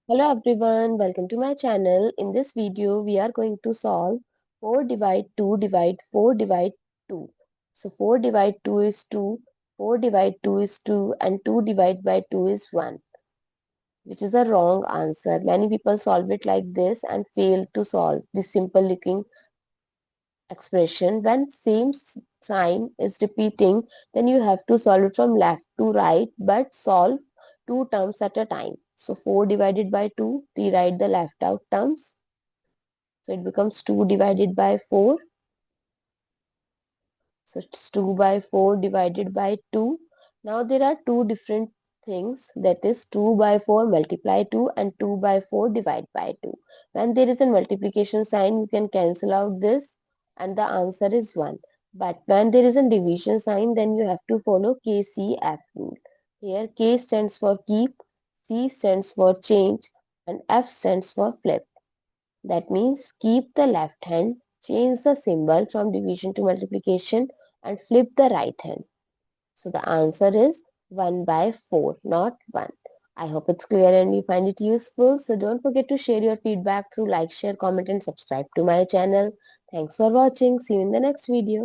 Hello everyone, welcome to my channel. In this video, we are going to solve 4 divide 2 divide 4 divide 2. So 4 divide 2 is 2, 4 divide 2 is 2 and 2 divide by 2 is 1, which is a wrong answer. Many people solve it like this and fail to solve this simple looking expression. When same sign is repeating, then you have to solve it from left to right, but solve two terms at a time. So 4 divided by 2, rewrite the left out terms. So it becomes 2 divided by 4. So it's 2 by 4 divided by 2. Now there are two different things, that is 2 by 4 multiply 2 and 2 by 4 divide by 2. When there is a multiplication sign, you can cancel out this and the answer is 1. But when there is a division sign, then you have to follow KCF rule. Here K stands for keep, C stands for change and F stands for flip. That means keep the left hand, change the symbol from division to multiplication and flip the right hand. So the answer is 1 by 4, not 1. I hope it's clear and you find it useful. So don't forget to share your feedback through like, share, comment and subscribe to my channel. Thanks for watching. See you in the next video.